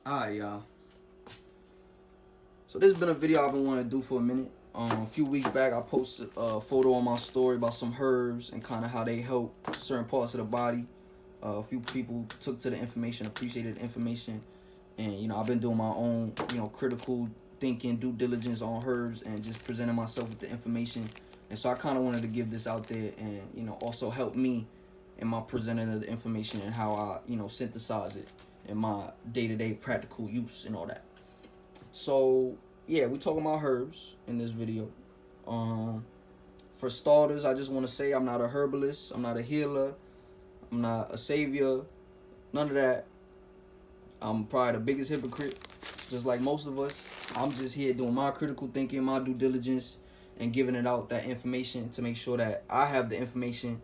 Alright, y'all. So this has been a video I've been wanting to do for a minute. A few weeks back, I posted a photo on my story about some herbs and kind of how they help certain parts of the body. A few people took to the information, appreciated the information, and I've been doing my own, critical thinking, due diligence on herbs, and just presenting myself with the information. And so I kind of wanted to give this out there, and also help me in my presenting of the information and how I synthesize it in my day-to-day practical use and all that. So yeah, we talking about herbs in this video. For starters, I just want to say I'm not a herbalist, I'm not a healer, I'm not a savior, none of that. I'm probably the biggest hypocrite, just like most of us. I'm just here doing my critical thinking, my due diligence, and giving it out, that information, to make sure that I have the information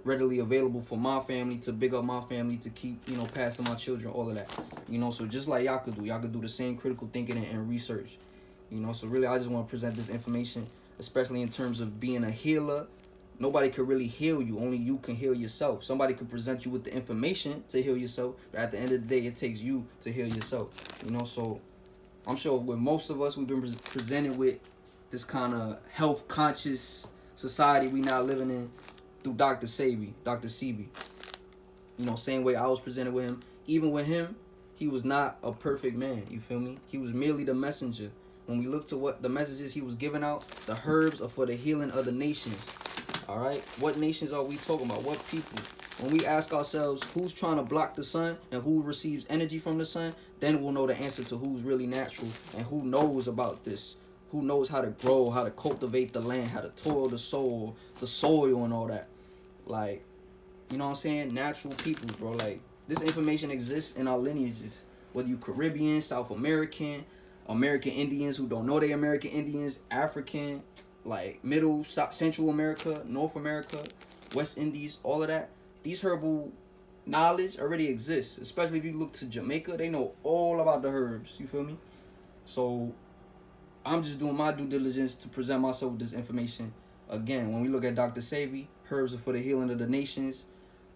readily available for my family, to big up my family, to keep passing my children, all of that. So just like y'all could do the same critical thinking and research. So really I just want to present this information, especially in terms of being a healer. Nobody can really heal you, only you can heal yourself. Somebody could present you with the information to heal yourself, but at the end of the day it takes you to heal yourself. So I'm sure with most of us, we've been presented with this kind of health conscious society we now living in through Dr. Sebi. Same way I was presented with him. Even with him, he was not a perfect man, you feel me? He was merely the messenger. When we look to what the messages he was giving out, the herbs are for the healing of the nations. All right? What nations are we talking about? What people? When we ask ourselves who's trying to block the sun and who receives energy from the sun, then we'll know the answer to who's really natural and who knows about this. Who knows how to grow, how to cultivate the land, how to toil the soil and all that. Like, you know what I'm saying? Natural people, bro. Like, this information exists in our lineages. Whether you Caribbean, South American, American Indians who don't know they American Indians, African, like Middle, Central America, North America, West Indies, all of that. These herbal knowledge already exists. Especially if you look to Jamaica, they know all about the herbs. You feel me? So I'm just doing my due diligence to present myself with this information. Again, when we look at Dr. Sebi, herbs are for the healing of the nations.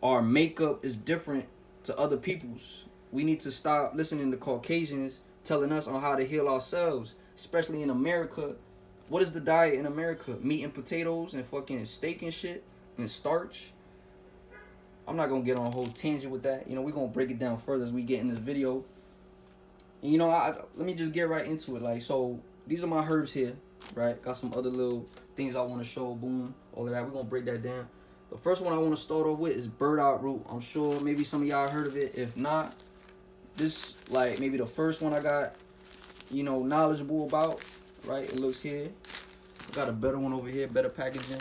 Our makeup is different to other people's. We need to stop listening to Caucasians telling us on how to heal ourselves, especially in America. What is the diet in America? Meat and potatoes and fucking steak and shit and starch. I'm not going to get on a whole tangent with that. We're going to break it down further as we get in this video. And, let me just get right into it. Like, so these are my herbs here, right? Got some other little things I want to show, boom, all of that. We're going to break that down. The first one I want to start off with is Burdock Root. I'm sure maybe some of y'all heard of it. If not, this like maybe the first one I got, knowledgeable about, right? It looks here. I got a better one over here, better packaging.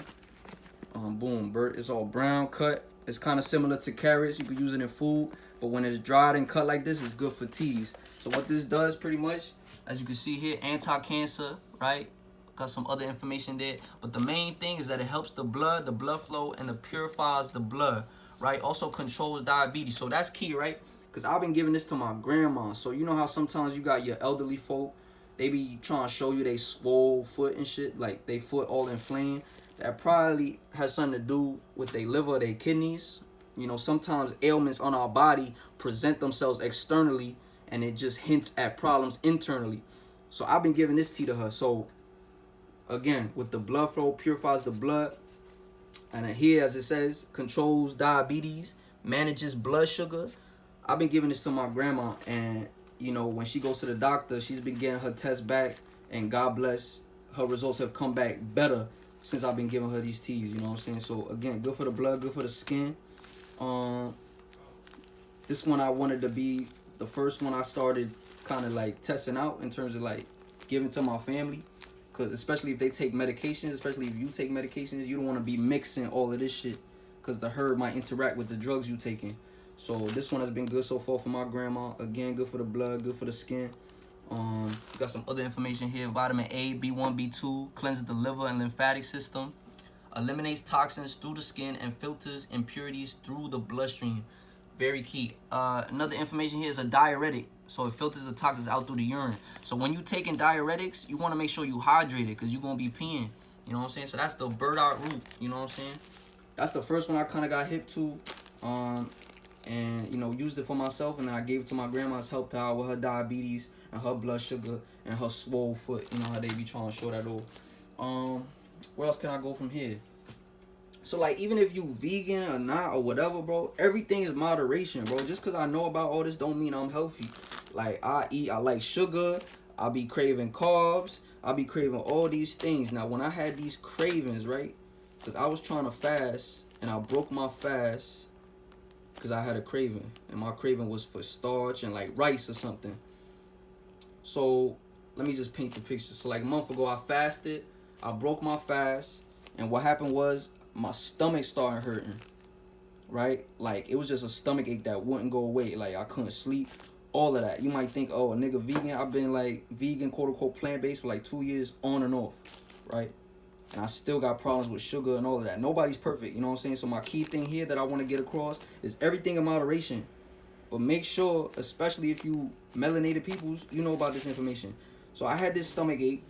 Boom, it's all brown cut. It's kind of similar to carrots. You could use it in food, but when it's dried and cut like this, it's good for teas. So what this does pretty much, as you can see here, anti-cancer, right? Got some other information there, but the main thing is that it helps the blood flow, and it purifies the blood, right? Also controls diabetes. So that's key, right? Because I've been giving this to my grandma. So you know how sometimes you got your elderly folk, they be trying to show you they swole foot and shit, like they foot all inflamed. That probably has something to do with their liver, their kidneys. Sometimes ailments on our body present themselves externally, and it just hints at problems internally. So I've been giving this tea to her. So again, with the blood flow, purifies the blood. And here, as it says, controls diabetes, manages blood sugar. I've been giving this to my grandma. And, when she goes to the doctor, she's been getting her tests back. And God bless, her results have come back better since I've been giving her these teas. You know what I'm saying? So, again, good for the blood, good for the skin. This one I wanted to be the first one I started kind of like testing out in terms of like giving to my family. Because especially if they take medications, especially if you take medications, you don't want to be mixing all of this shit, because the herb might interact with the drugs you taking. So this one has been good so far for my grandma. Again, good for the blood, good for the skin. Got some other information here. Vitamin A, B1, B2, cleanses the liver and lymphatic system, eliminates toxins through the skin, and filters impurities through the bloodstream. Very key. Another information here is a diuretic. So it filters the toxins out through the urine. So when you taking diuretics, you want to make sure you hydrated, because you're going to be peeing. You know what I'm saying? So that's the Burdock Root. You know what I'm saying? That's the first one I kind of got hip to. and, you know, used it for myself, and then I gave it to my grandma. It's helped her out with her diabetes and her blood sugar and her swole foot. You know how they be trying to show that off. Where else can I go from here? So, like, even if you vegan or not or whatever, bro, everything is moderation, bro. Just because I know about all this don't mean I'm healthy. Like, I like sugar. I be craving carbs. I be craving all these things. Now, when I had these cravings, right, because I was trying to fast, and I broke my fast because I had a craving. And my craving was for starch and, like, rice or something. So, let me just paint the picture. So, like, a month ago, I fasted. I broke my fast. And what happened was, my stomach started hurting, right? Like, it was just a stomach ache that wouldn't go away. Like, I couldn't sleep, all of that. You might think, oh, a nigga vegan. I've been, like, vegan, quote-unquote, plant-based for, like, 2 years on and off, right? And I still got problems with sugar and all of that. Nobody's perfect, you know what I'm saying? So my key thing here that I want to get across is everything in moderation. But make sure, especially if you melanated peoples, you know about this information. So I had this stomach ache,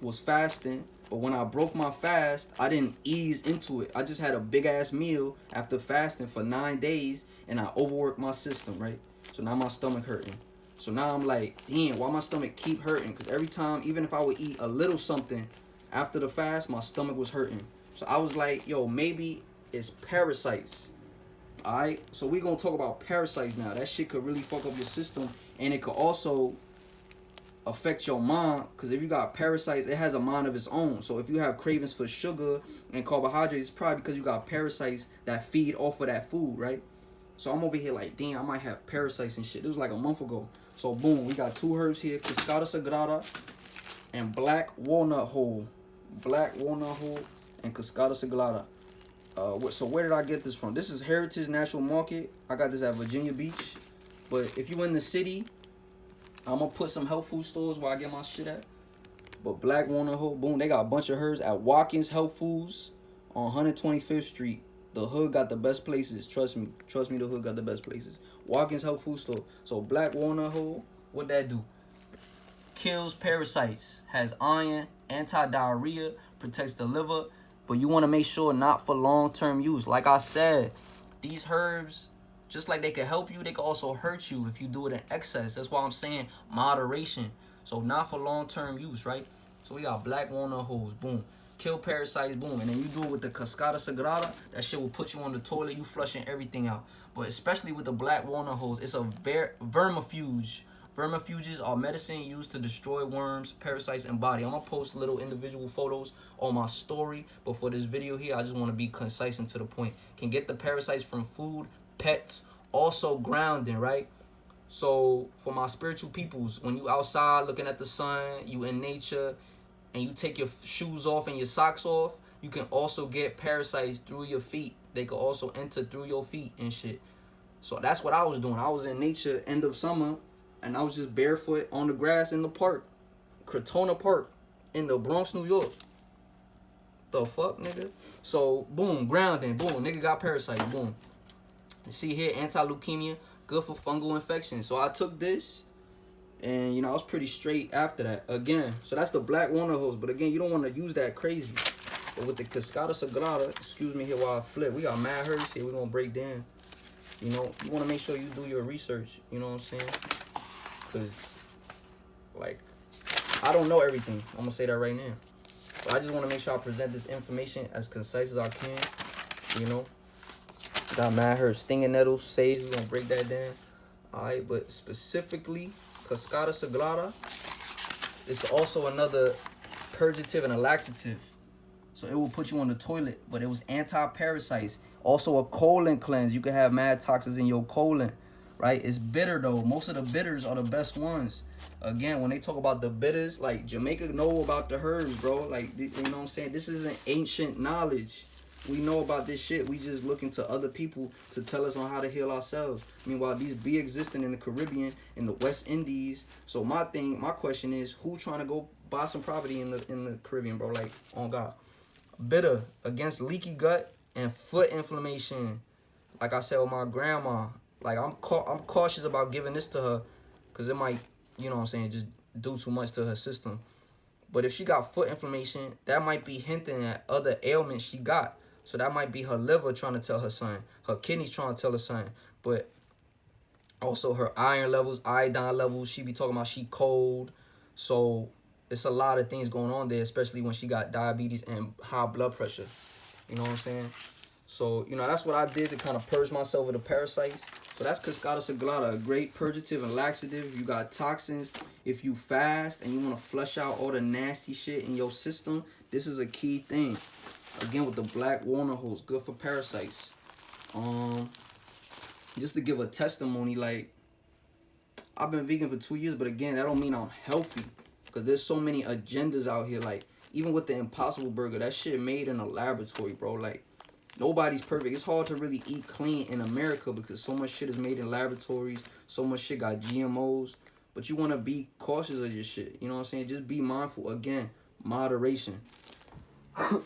was fasting. But when I broke my fast, I didn't ease into it. I just had a big-ass meal after fasting for 9 days, and I overworked my system, right? So now my stomach hurting. So now I'm like, damn, why my stomach keep hurting? Because every time, even if I would eat a little something after the fast, my stomach was hurting. So I was like, yo, maybe it's parasites. All right? So we're going to talk about parasites now. That shit could really fuck up your system, and it could also affect your mind, because if you got parasites, it has a mind of its own. So if you have cravings for sugar and carbohydrates, it's probably because you got parasites that feed off of that food, right? So I'm over here like, damn, I might have parasites and shit. This was like a month ago. So boom, we got 2 herbs here, Cascada Sagrada and black walnut hull. Black walnut hull and Cascada Sagrada. So where did I get this from? This is Heritage Natural Market. I got this at Virginia Beach. But if you in the city, I'm gonna put some health food stores where I get my shit at. But black walnut hull, boom, they got a bunch of herbs at Watkins Health Foods on 125th Street. The hood got the best places. Trust me, the hood got the best places. Watkins Health Food Store. So black walnut hull, what that do? Kills parasites, has iron, anti-diarrhea, protects the liver, but you want to make sure not for long-term use. Like I said, these herbs, just like they can help you, they can also hurt you if you do it in excess. That's why I'm saying moderation. So not for long-term use, right? So we got black walnut hulls, boom. Kill parasites, boom. And then you do it with the Cascada Sagrada, that shit will put you on the toilet, you flushing everything out. But especially with the black walnut hulls, it's a vermifuge. Vermifuges are medicine used to destroy worms, parasites, and body. I'm going to post little individual photos on my story. But for this video here, I just want to be concise and to the point. Can get the parasites from food, pets, also grounding, right? So for my spiritual peoples, when you outside looking at the sun, you in nature, and you take your shoes off and your socks off, you can also get parasites through your feet. They could also enter through your feet and shit. So that's what I was doing. I was in nature end of summer, and I was just barefoot on the grass in the park, Crotona Park, in the Bronx, New York. The fuck, nigga? So boom, grounding, boom, nigga got parasites, boom. You see here, anti-leukemia, good for fungal infections. So I took this, and, you know, I was pretty straight after that. Again, so that's the black walnut hulls. But, again, you don't want to use that crazy. But with the Cascada Sagrada, excuse me here while I flip, we got mad herbs here we're going to break down. You know, you want to make sure you do your research. You know what I'm saying? Because, like, I don't know everything. I'm going to say that right now. But I just want to make sure I present this information as concise as I can. You know? Got mad herbs, stinging nettles, sage. We're going to break that down. Alright, but specifically, Cascada Sagrada is also another purgative and a laxative. So it will put you on the toilet, but it was anti-parasites. Also a colon cleanse. You can have mad toxins in your colon, right? It's bitter though. Most of the bitters are the best ones. Again, when they talk about the bitters, like Jamaica know about the herbs, bro. Like, you know what I'm saying? This isn't ancient knowledge. We know about this shit. We just looking to other people to tell us on how to heal ourselves. Meanwhile, these be existing in the Caribbean, in the West Indies. So my question is, who trying to go buy some property in the Caribbean, bro? Like, on God. Bitter against leaky gut and foot inflammation. Like I said with my grandma, like I'm cautious about giving this to her, because it might, you know what I'm saying, just do too much to her system. But if she got foot inflammation, that might be hinting at other ailments she got. So that might be her liver trying to tell her son, her kidneys trying to tell her son, But also her iron levels, iodine levels, she be talking about she cold. So it's a lot of things going on there, especially when she got diabetes and high blood pressure. You know what I'm saying? So, you know, that's what I did to kind of purge myself of the parasites. So that's Cascada Sagrada, a great purgative and laxative. If you got toxins, if you fast and you want to flush out all the nasty shit in your system, this is a key thing. Again, with the black walnut hulls, good for parasites. Just to give a testimony, like, I've been vegan for 2 years, but again, that don't mean I'm healthy. Because there's so many agendas out here. Like, even with the Impossible Burger, that shit made in a laboratory, bro. Like, nobody's perfect. It's hard to really eat clean in America because so much shit is made in laboratories. So much shit got GMOs. But you want to be cautious of your shit. You know what I'm saying? Just be mindful. Again, moderation.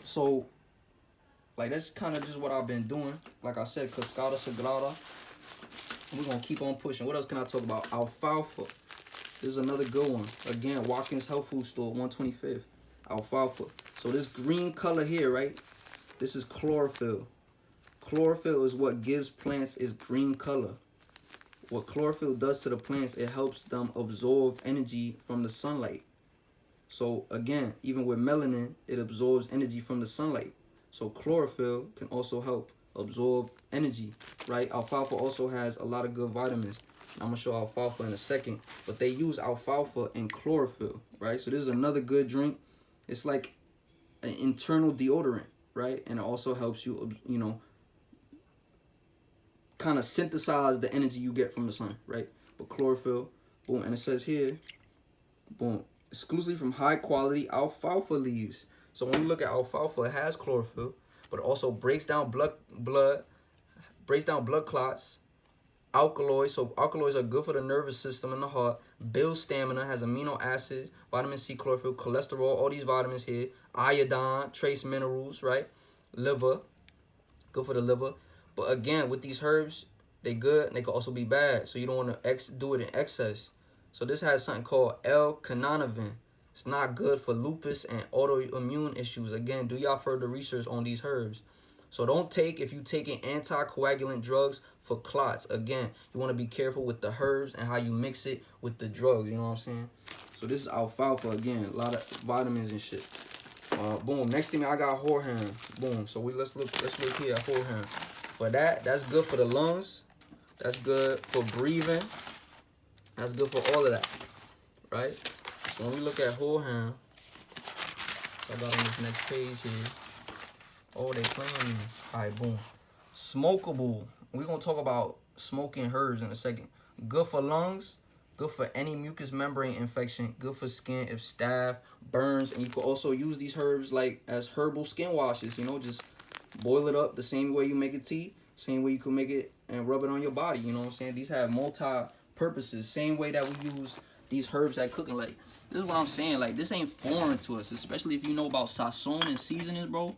So, like, that's kind of just what I've been doing. Like I said, Cascada Sagrada. We're going to keep on pushing. What else can I talk about? Alfalfa. This is another good one. Again, Watkins Health Food Store, 125th. Alfalfa. So this green color here, right? This is chlorophyll. Chlorophyll is what gives plants its green color. What chlorophyll does to the plants, it helps them absorb energy from the sunlight. So again, even with melanin, it absorbs energy from the sunlight. So chlorophyll can also help absorb energy, right? Alfalfa also has a lot of good vitamins. I'm gonna show alfalfa in a second, but they use alfalfa in chlorophyll, right? So this is another good drink. It's like an internal deodorant, right? And it also helps you, you know, kind of synthesize the energy you get from the sun, right? But chlorophyll, boom, and it says here, boom, exclusively from high quality alfalfa leaves. So when you look at alfalfa, it has chlorophyll, but it also breaks down blood clots, alkaloids. So alkaloids are good for the nervous system and the heart. Builds stamina, has amino acids, vitamin C, chlorophyll, cholesterol, all these vitamins here. Iodine, trace minerals, right? Liver, good for the liver. But again, with these herbs, they good and they can also be bad. So you don't want to do it in excess. So this has something called L-carnitine. It's not good for lupus and autoimmune issues. Again, do y'all further research on these herbs. So don't take, if you taking anticoagulant drugs for clots. Again, you want to be careful with the herbs and how you mix it with the drugs. You know what I'm saying? So this is alfalfa. Again, a lot of vitamins and shit. Boom. Next thing I got Horehound. Boom. So let's look here at Horehound. For that's good for the lungs. That's good for breathing. That's good for all of that, right? So when we look at Horehound, I got on this next page here. Oh, they playing me. All right, boom. Smokable. We're going to talk about smoking herbs in a second. Good for lungs. Good for any mucous membrane infection. Good for skin if staph, burns. And you can also use these herbs like as herbal skin washes. You know, just boil it up the same way you make a tea. Same way you can make it and rub it on your body. You know what I'm saying? These have multi-purposes. Same way that we use these herbs at cooking. Like, this is what I'm saying. Like, this ain't foreign to us. Especially if you know about sazon and seasonings, bro.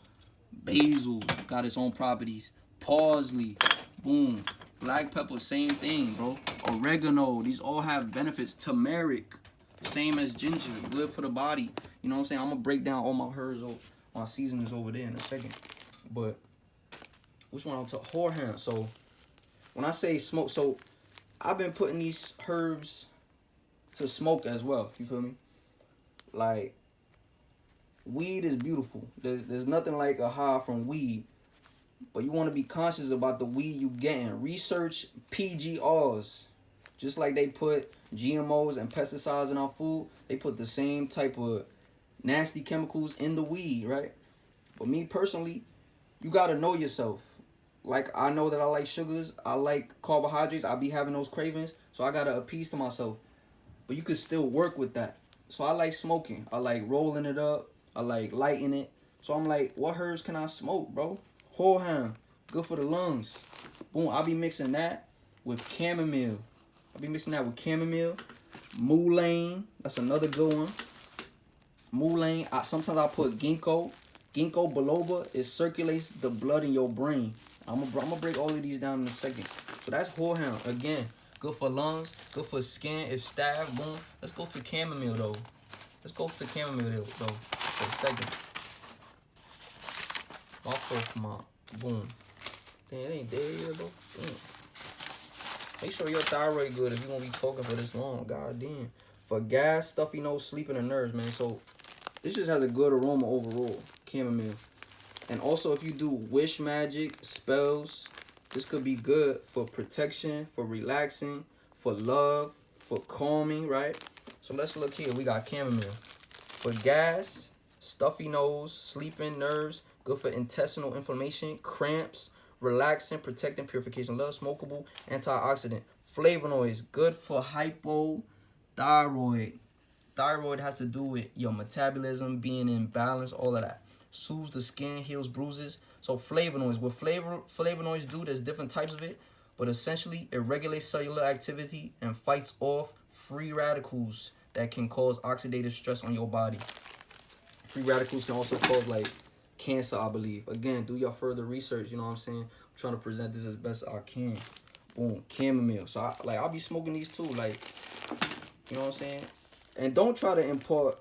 Basil got its own properties. Parsley, boom. Black pepper, same thing, bro. Oregano, these all have benefits. Turmeric, same as ginger, good for the body. You know what I'm saying? I'm gonna break down all my herbs, my seasonings over there in a second. But which one I'm talking? Horehound. So when I say smoke, so I've been putting these herbs to smoke as well. You feel me? Like, weed is beautiful. There's nothing like a high from weed. But you want to be conscious about the weed you getting. Research PGRs. Just like they put GMOs and pesticides in our food, they put the same type of nasty chemicals in the weed, right? But me personally, you got to know yourself. Like, I know that I like sugars. I like carbohydrates. I be having those cravings. So I got to appease to myself. But you could still work with that. So I like smoking. I like rolling it up. I like lighting it. So I'm like, what herbs can I smoke, bro? Horehound, good for the lungs. Boom, I'll be mixing that with chamomile. Mullein, that's another good one. Mullein, sometimes I put Ginkgo. Ginkgo Biloba, it circulates the blood in your brain. I'm gonna break all of these down in a second. So that's Horehound. Again, good for lungs, good for skin, if staph, boom. Let's go to chamomile, though. For a second. Also, come on. Boom. Damn, it ain't there yet, though. Boom. Make sure your thyroid good if you gonna be talking for this long. God damn. For gas, stuffy nose, sleeping, and nerves, man. So this just has a good aroma overall. Chamomile. And also, if you do wish magic, spells, this could be good for protection, for relaxing, for love, for calming, right? So let's look here. We got chamomile. For gas, stuffy nose, sleeping, nerves, good for intestinal inflammation, cramps, relaxing, protecting, purification, love, smokable, antioxidant. Flavonoids, good for hypothyroid. Thyroid has to do with your metabolism being in balance, all of that. Soothes the skin, heals bruises. So flavonoids, what flavonoids do, there's different types of it, but essentially it regulates cellular activity and fights off free radicals that can cause oxidative stress on your body. Free radicals can also cause like cancer, I believe. Again, do your further research, you know what I'm saying? I'm trying to present this as best I can. Boom, chamomile. So I'll be smoking these too, like, you know what I'm saying? And don't try to import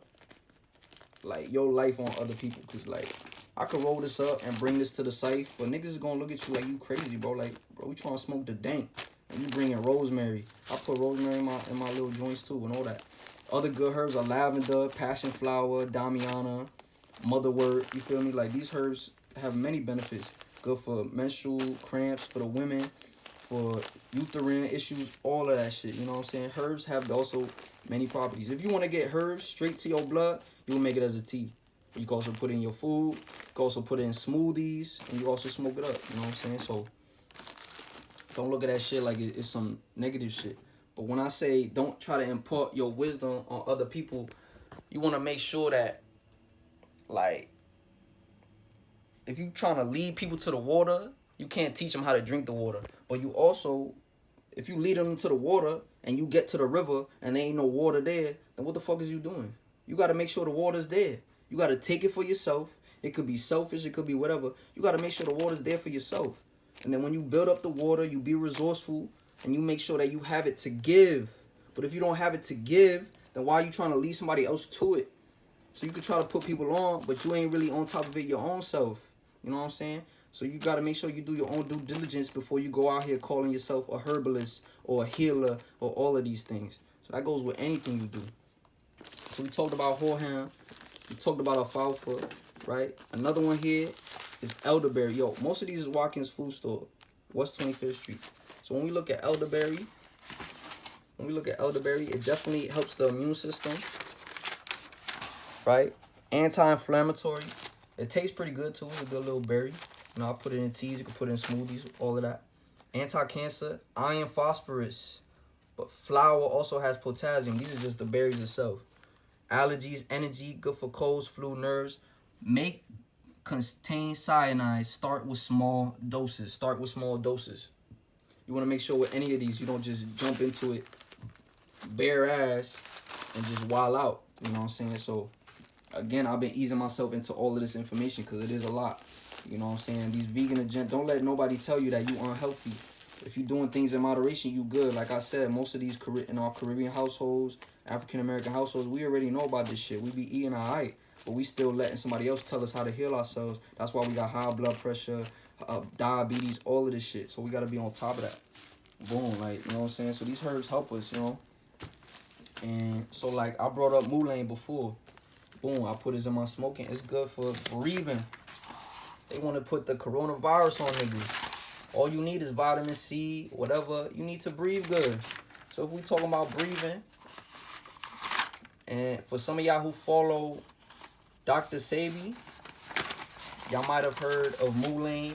like your life on other people, cause like I could roll this up and bring this to the site, but niggas is gonna look at you like you crazy, bro. Like, bro, we trying to smoke the dank, and you bringing rosemary. I put rosemary in my little joints too, and all that. Other good herbs are lavender, passion flower, damiana, motherwort. You feel me? Like, these herbs have many benefits. Good for menstrual cramps, for the women, for uterine issues, all of that shit. You know what I'm saying? Herbs have also many properties. If you want to get herbs straight to your blood, you will make it as a tea. You can also put it in your food. You can also put it in smoothies, and you also smoke it up. You know what I'm saying? So don't look at that shit like it's some negative shit. But when I say don't try to impart your wisdom on other people, you want to make sure that, like, if you trying to lead people to the water, you can't teach them how to drink the water. But you also, if you lead them to the water and you get to the river and there ain't no water there, then what the fuck is you doing? You got to make sure the water's there. You got to take it for yourself. It could be selfish. It could be whatever. You got to make sure the water's there for yourself. And then when you build up the water, you be resourceful and you make sure that you have it to give. But if you don't have it to give, then why are you trying to lead somebody else to it? So you can try to put people on, but you ain't really on top of it your own self. You know what I'm saying? So you got to make sure you do your own due diligence before you go out here calling yourself a herbalist or a healer or all of these things. So that goes with anything you do. So we talked about Horehound. We talked about Alfalfa, right? Another one here is Elderberry. Yo, most of these is Watkins Food Store, West 25th Street. So when we look at Elderberry, it definitely helps the immune system, right? Anti-inflammatory. It tastes pretty good too. It's a good little berry. You know, I put it in teas. You can put it in smoothies. All of that. Anti-cancer. Iron, phosphorus. But flour also has potassium. These are just the berries itself. Allergies, energy, good for colds, flu, nerves. Contain cyanide. Start with small doses. You want to make sure with any of these, you don't just jump into it bare ass and just wild out. You know what I'm saying? So again, I've been easing myself into all of this information because it is a lot. You know what I'm saying? These vegan agenda, don't let nobody tell you that you unhealthy. If you're doing things in moderation, you good. Like I said, most of these in our Caribbean households, African American households, we already know about this shit. We be eating all right, but we still letting somebody else tell us how to heal ourselves. That's why we got high blood pressure, diabetes, all of this shit. So we got to be on top of that. Boom, like, you know what I'm saying? So these herbs help us, you know? And so, like, I brought up Mullein before. Boom, I put this in my smoking. It's good for breathing. They want to put the coronavirus on niggas. All you need is vitamin C, whatever. You need to breathe good. So if we talking about breathing, and for some of y'all who follow Dr. Sebi, y'all might have heard of Mullein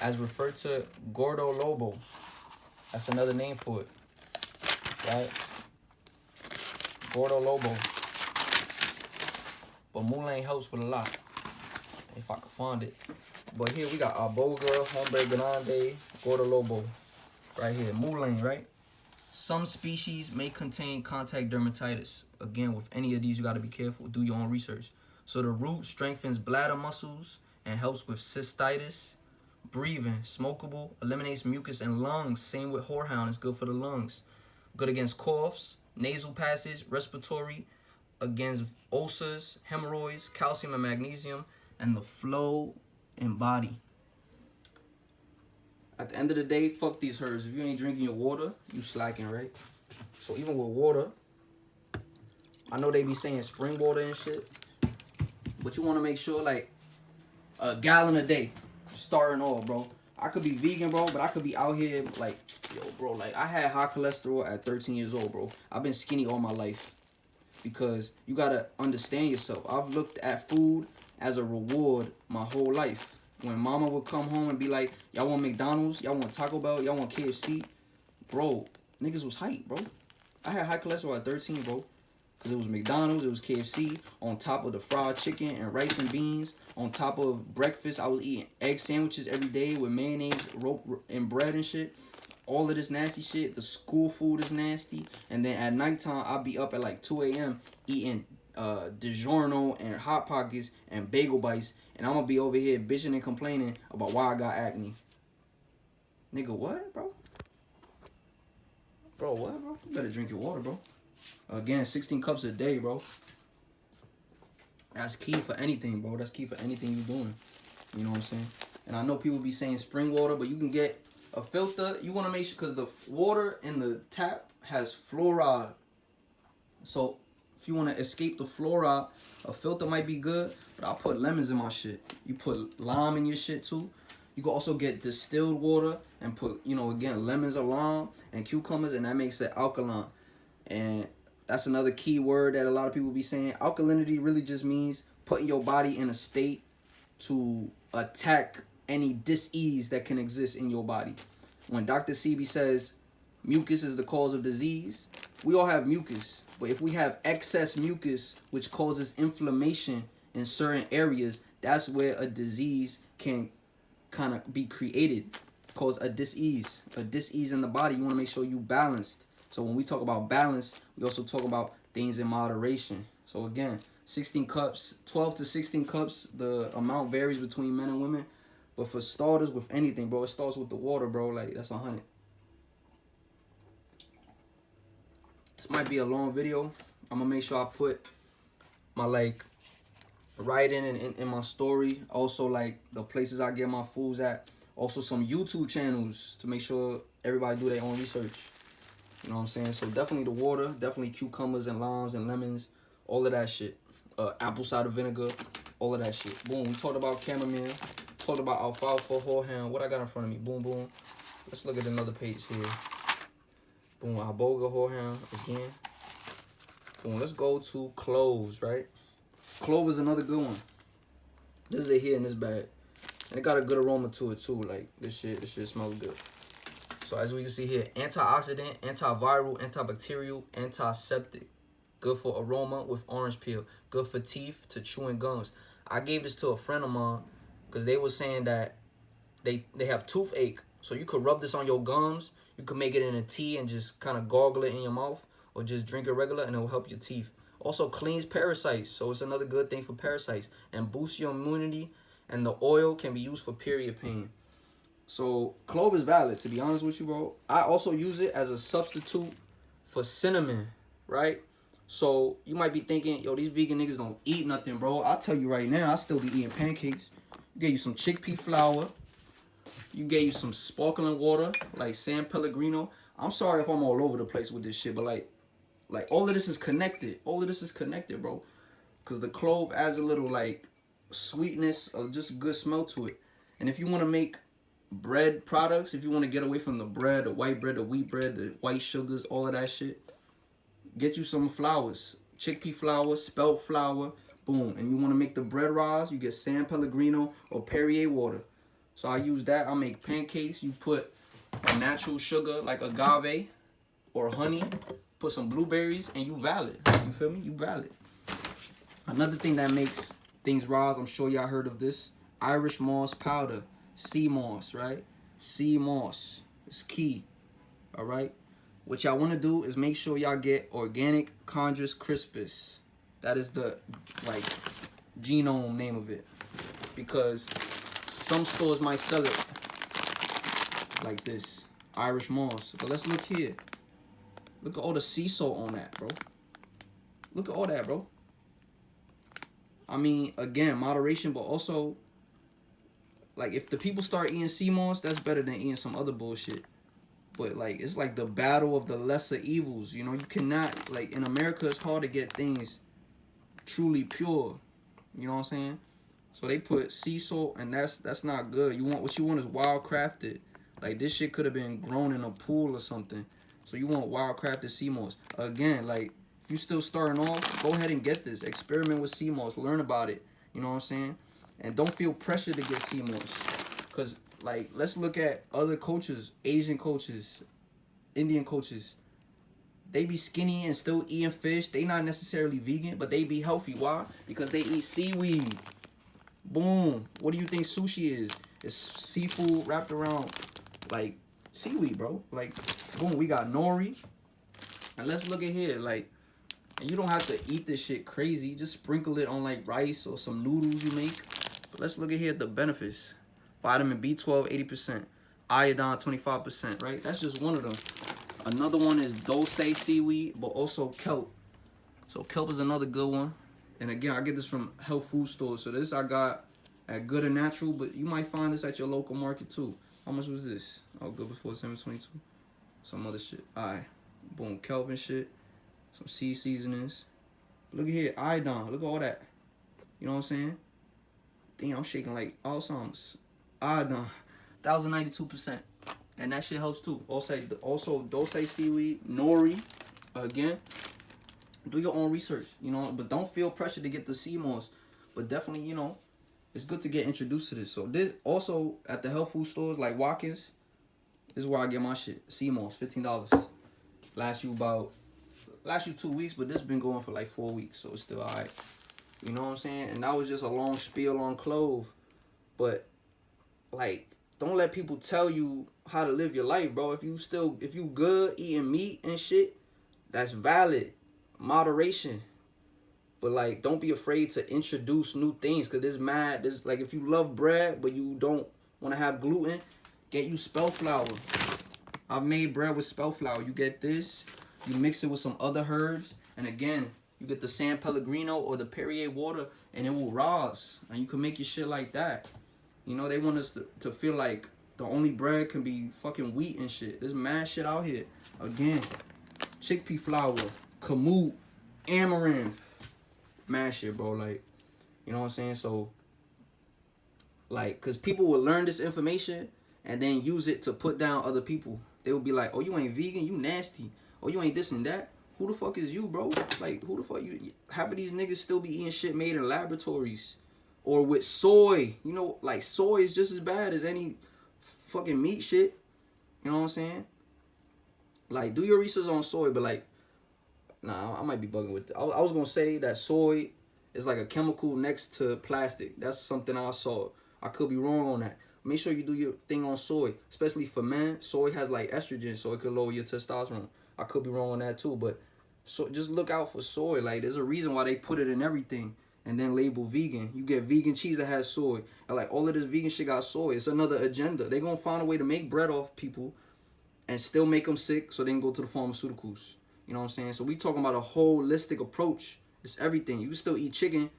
as referred to Gordolobo. That's another name for it, right? Gordolobo. But Mullein helps with a lot, if I can find it. But here we got Aboga, Hombre Grande, Gordolobo. Right here, Mullein, right? Some species may contain contact dermatitis. Again, with any of these, you got to be careful. Do your own research. So the root strengthens bladder muscles and helps with cystitis, breathing, smokable, eliminates mucus in lungs. Same with Horehound, it's good for the lungs. Good against coughs, nasal passage, respiratory, against ulcers, hemorrhoids, calcium and magnesium, and the flow in body. At the end of the day, fuck these herbs. If you ain't drinking your water, you slacking, right? So even with water, I know they be saying spring water and shit, but you want to make sure like a gallon a day, starting off, bro. I could be vegan, bro, but I could be out here like, yo, bro, like I had high cholesterol at 13 years old, bro. I've been skinny all my life because you gotta understand yourself. I've looked at food as a reward my whole life. When mama would come home and be like, y'all want McDonald's, y'all want Taco Bell, y'all want KFC, bro, niggas was hype, bro. I had high cholesterol at 13, bro. Because it was McDonald's, it was KFC, on top of the fried chicken and rice and beans. On top of breakfast, I was eating egg sandwiches every day with mayonnaise and bread and shit. All of this nasty shit. The school food is nasty. And then at nighttime, I'll be up at like 2 a.m. eating DiGiorno and Hot Pockets and Bagel Bites. And I'm going to be over here bitching and complaining about why I got acne. Nigga, what, bro? Bro, what, bro? You better drink your water, bro. Again, 16 cups a day, bro. That's key for anything, bro. That's key for anything you're doing. You know what I'm saying? And I know people be saying spring water, but you can get a filter. You want to make sure, because the water in the tap has fluoride. So if you want to escape the fluoride, a filter might be good. But I put lemons in my shit. You put lime in your shit too. You can also get distilled water and put, you know, again, lemons or lime and cucumbers, and that makes it alkaline. And that's another key word that a lot of people be saying. Alkalinity really just means putting your body in a state to attack any dis-ease that can exist in your body. When Dr. Sebi says mucus is the cause of disease, we all have mucus. But if we have excess mucus, which causes inflammation in certain areas, that's where a disease can kind of be created, cause a dis-ease in the body. You want to make sure you balanced. So when we talk about balance, we also talk about things in moderation. So again, 16 cups, 12 to 16 cups, the amount varies between men and women. But for starters, with anything, bro, it starts with the water, bro. Like, that's 100. This might be a long video. I'm gonna make sure I put my like writing in my story. Also like the places I get my foods at. Also some YouTube channels to make sure everybody do their own research. You know what I'm saying? So definitely the water, definitely cucumbers and limes and lemons, all of that shit. Apple cider vinegar, all of that shit. Boom, we talked about chamomile, talked about alfalfa, horehound. What I got in front of me? Boom, boom. Let's look at another page here. Boom, iboga, horehound again. Boom, let's go to cloves, right? Clove is another good one. This is it here in this bag. And it got a good aroma to it too. Like this shit smells good. So as we can see here, antioxidant, antiviral, antibacterial, antiseptic. Good for aroma with orange peel. Good for teeth to chewing gums. I gave this to a friend of mine because they were saying that they have toothache. So you could rub this on your gums. You could make it in a tea and just kind of gargle it in your mouth. Or just drink it regular and it will help your teeth. Also cleans parasites. So it's another good thing for parasites. And boosts your immunity. And the oil can be used for period pain. So clove is valid, to be honest with you, bro. I also use it as a substitute for cinnamon, right? So you might be thinking, yo, these vegan niggas don't eat nothing, bro. I'll tell you right now, I still be eating pancakes. Get you some chickpea flour. You get you some sparkling water, like San Pellegrino. I'm sorry if I'm all over the place with this shit, but like all of this is connected. All of this is connected, bro. Because the clove adds a little, like, sweetness or just good smell to it. And if you want to make bread products, if you want to get away from the bread, the white bread, the wheat bread, the white sugars, all of that shit, get you some flours. Chickpea flour, spelt flour, boom. And you want to make the bread rise, you get San Pellegrino or Perrier water. So I use that. I make pancakes. You put a natural sugar like agave or honey, put some blueberries, and you valid. You feel me? You valid. Another thing that makes things rise, I'm sure y'all heard of this, Irish moss powder. Sea moss, right? Sea moss is key. All right. What y'all want to do is make sure y'all get organic Chondrus crispus. That is the like genome name of it, because some stores might sell it like this, Irish moss. But let's look here. Look at all the sea salt on that, bro. Look at all that, bro. I mean, again, moderation, but also like if the people start eating sea moss, that's better than eating some other bullshit. But like it's like the battle of the lesser evils. You know, you cannot, like in America, it's hard to get things truly pure. You know what I'm saying? So they put sea salt, and that's not good. What you want is wild crafted. Like this shit could have been grown in a pool or something. So you want wild crafted sea moss. Again, like if you still starting off, go ahead and get this. Experiment with sea moss. Learn about it. You know what I'm saying? And don't feel pressure to get sea moss. Cause like let's look at other cultures, Asian cultures, Indian cultures. They be skinny and still eating fish. They not necessarily vegan, but they be healthy. Why? Because they eat seaweed. Boom. What do you think sushi is? It's seafood wrapped around like seaweed, bro. Like, boom, we got nori. And let's look at here. Like, and you don't have to eat this shit crazy. Just sprinkle it on like rice or some noodles you make. But let's look at here at the benefits. Vitamin B12, 80%. Iodine, 25%, right? That's just one of them. Another one is dulce seaweed, but also kelp. So kelp is another good one. And again, I get this from health food stores. So this I got at Good and Natural, but you might find this at your local market too. How much was this? Oh, good before $7.22. Some other shit. Alright. Boom, kelp and shit. Some sea seasonings. Look at here, iodine. Look at all that. You know what I'm saying? Damn, I'm shaking like Alzheimer's. Iodine, 1,092%. And that shit helps too. Also dulce seaweed, nori. Again, do your own research, you know, but don't feel pressure to get the sea moss. But definitely, you know, it's good to get introduced to this. So this also at the health food stores like Watkins, this is where I get my shit. Sea moss, $15. Last you 2 weeks, but this been going for like 4 weeks, so it's still alright. You know what I'm saying? And that was just a long spiel on Clove. But like, don't let people tell you how to live your life, bro. If you good eating meat and shit, that's valid. Moderation. But like, don't be afraid to introduce new things, because there's like, if you love bread but you don't want to have gluten, get you spelt flour. I've made bread with spelt flour. You get this, you mix it with some other herbs, and again, you get the San Pellegrino or the Perrier water, and it will rise, and you can make your shit like that. You know, they want us to feel like the only bread can be fucking wheat and shit. There's mad shit out here. Again, chickpea flour, kamut, amaranth. Mad shit, bro. Like, you know what I'm saying? So, like, because people will learn this information and then use it to put down other people. They will be like, oh, you ain't vegan, you nasty. Oh, you ain't this and that. Who the fuck is you, bro? Like, who the fuck you? Half of these niggas still be eating shit made in laboratories. Or with soy. You know, like, soy is just as bad as any fucking meat shit. You know what I'm saying? Like, do your research on soy, but like, nah, I might be bugging with it. I was gonna say that soy is like a chemical next to plastic. That's something I saw. I could be wrong on that. Make sure you do your thing on soy, especially for men. Soy has like estrogen, so it could lower your testosterone. I could be wrong on that too, but so just look out for soy. Like, there's a reason why they put it in everything and then label vegan. You get vegan cheese that has soy, and like all of this vegan shit got soy. It's another agenda. They gonna find a way to make bread off people and still make them sick, so they can go to the pharmaceuticals. You know what I'm saying? So we talking about a holistic approach. It's everything. You can still eat chicken.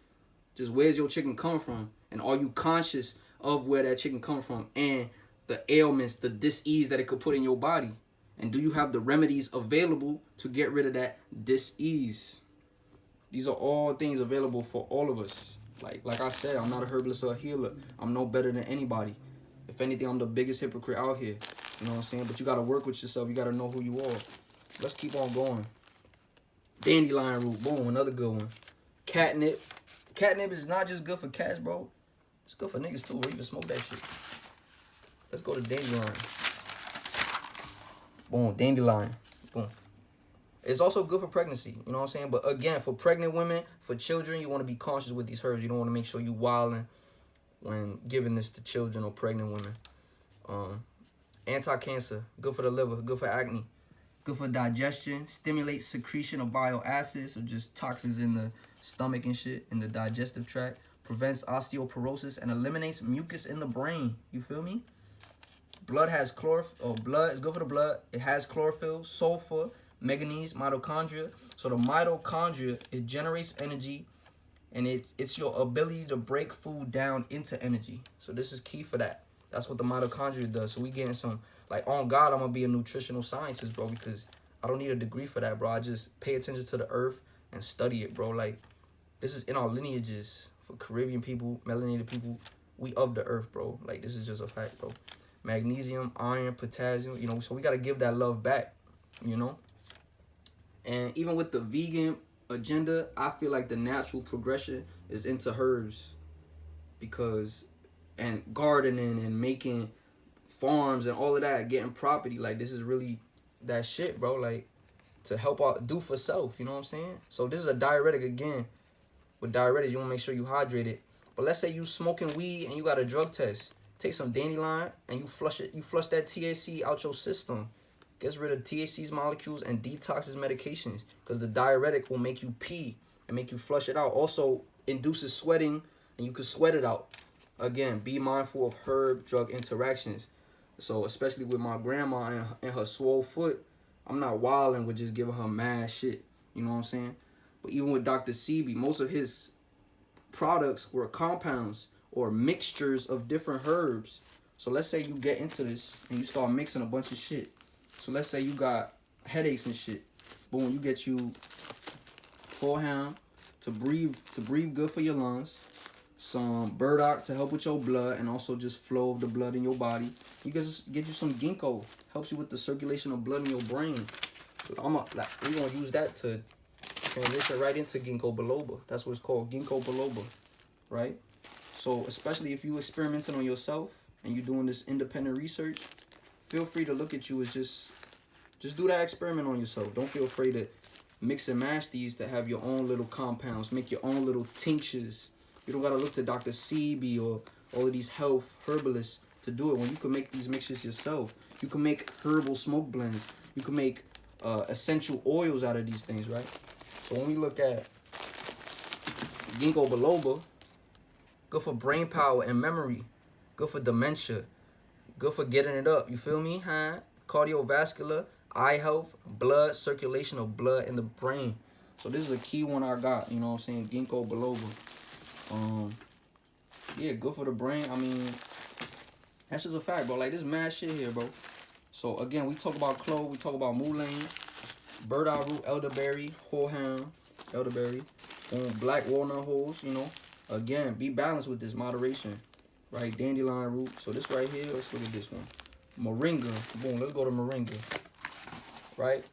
Just where's your chicken coming from? And are you conscious of where that chicken comes from and the ailments, the dis-ease that it could put in your body? And do you have the remedies available to get rid of that dis-ease? These are all things available for all of us. Like I said, I'm not a herbalist or a healer. I'm no better than anybody. If anything, I'm the biggest hypocrite out here. You know what I'm saying? But you got to work with yourself. You got to know who you are. Let's keep on going. Dandelion root. Boom, another good one. Catnip. Catnip is not just good for cats, bro. It's good for niggas too, bro. You can smoke that shit. Let's go to dandelion. Boom, dandelion. Boom. It's also good for pregnancy. You know what I'm saying? But again, for pregnant women, for children, you want to be cautious with these herbs. You don't want to make sure you wilding when giving this to children or pregnant women. Anti-cancer. Good for the liver. Good for acne. Good for digestion. Stimulates secretion of bile acids, or just toxins in the stomach and shit, in the digestive tract. Prevents osteoporosis and eliminates mucus in the brain. You feel me? Blood has chlorophyll. Blood is good for the blood. It has chlorophyll, sulfur, manganese, mitochondria. So the mitochondria, it generates energy And it's your ability to break food down into energy. So this is key for that. That's what the mitochondria does. So we getting some, like, on God, I'm gonna be a nutritional scientist, bro, because I don't need a degree for that, bro. I just pay attention to the earth and study it, bro. Like, this is in our lineages. For Caribbean people, melanated people, we of the earth, bro. Like, this is just a fact, bro. Magnesium, iron, potassium, you know, so we got to give that love back, you know. And even with the vegan agenda, I feel like the natural progression is into herbs, because, and gardening and making farms and all of that, getting property, like, this is really that shit, bro. Like, to help out, do for self, you know what I'm saying? So this is a diuretic again. With diuretics, you want to make sure you hydrate it. But let's say you smoking weed and you got a drug test. Take some dandelion and you flush it. You flush that THC out your system. Gets rid of THC's molecules and detoxes medications. Because the diuretic will make you pee and make you flush it out. Also induces sweating and you can sweat it out. Again, be mindful of herb-drug interactions. So especially with my grandma and her swole foot, I'm not wilding with just giving her mad shit. You know what I'm saying? But even with Dr. Sebi, most of his products were compounds or mixtures of different herbs. So let's say you get into this and you start mixing a bunch of shit. So let's say you got headaches and shit. Boom, you get you Horehound to breathe good for your lungs. Some Burdock to help with your blood and also just flow of the blood in your body. You can just get you some Ginkgo, helps you with the circulation of blood in your brain. So we're gonna use that to transition right into Ginkgo Biloba. That's what it's called, Ginkgo Biloba, right? So especially if you experimenting on yourself and you're doing this independent research, feel free to look at you as just do that experiment on yourself. Don't feel afraid to mix and mash these to have your own little compounds, make your own little tinctures. You don't gotta look to Dr. Sebi or all of these health herbalists to do it when you can make these mixtures yourself. You can make herbal smoke blends. You can make essential oils out of these things, right? So when we look at Ginkgo Biloba, good for brain power and memory, good for dementia, good for getting it up, you feel me, huh? Cardiovascular, eye health, blood, circulation of blood in the brain. So this is a key one I got, you know what I'm saying, Ginkgo Biloba. Yeah, good for the brain. I mean, that's just a fact, bro. Like, this mad shit here, bro. So again, we talk about clove, we talk about Mullein, Burdock Root, Elderberry, Horehound, Elderberry, black walnut holes, you know. Again, be balanced with this, moderation, right? Dandelion root. So this right here, let's look at this one. Moringa, boom, let's go to Moringa, right?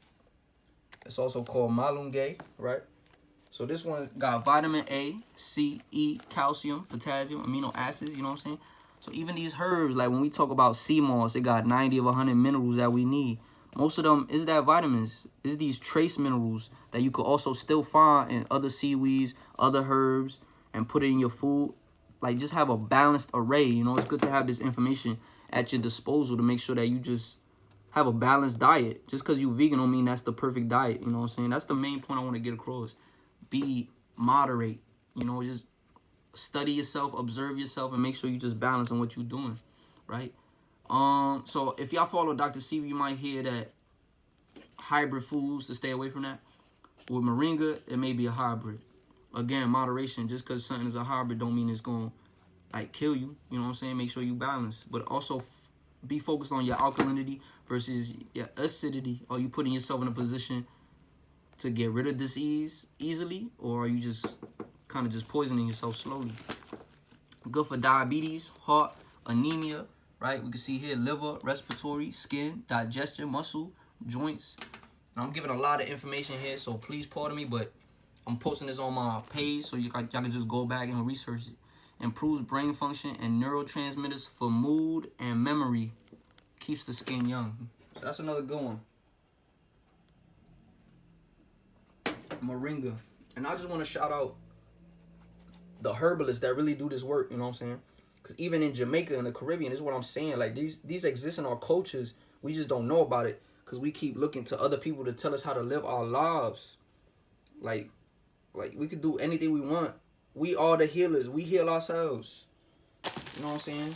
It's also called malunggay, right? So this one got vitamin A, C, E, calcium, potassium, amino acids, you know what I'm saying? So even these herbs, like when we talk about sea moss, it got 90 of 100 minerals that we need. Most of them is that vitamins, is these trace minerals that you could also still find in other seaweeds, other herbs, and put it in your food. Like, just have a balanced array, you know? It's good to have this information at your disposal to make sure that you just have a balanced diet. Just because you vegan don't mean that's the perfect diet, you know what I'm saying? That's the main point I want to get across. Be moderate, you know, just study yourself, observe yourself, and make sure you just balance on what you're doing, right? So if y'all follow Dr. Sebi, you might hear that hybrid foods, to stay away from that. With Moringa, it may be a hybrid. Again, moderation. Just because something is a hybrid don't mean it's going to, like, kill you. You know what I'm saying? Make sure you balance. But also be focused on your alkalinity versus your acidity. Are you putting yourself in a position to get rid of disease easily? Or are you just kind of just poisoning yourself slowly? Good for diabetes, heart, anemia, right? We can see here liver, respiratory, skin, digestion, muscle, joints. And I'm giving a lot of information here, so please pardon me, but I'm posting this on my page so y'all can just go back and research it. Improves brain function and neurotransmitters for mood and memory. Keeps the skin young. So that's another good one. Moringa. And I just want to shout out the herbalists that really do this work, you know what I'm saying? Because even in Jamaica and the Caribbean, this is what I'm saying. Like, these exist in our cultures. We just don't know about it because we keep looking to other people to tell us how to live our lives. Like we could do anything we want. We are the healers. We heal ourselves. You know what I'm saying?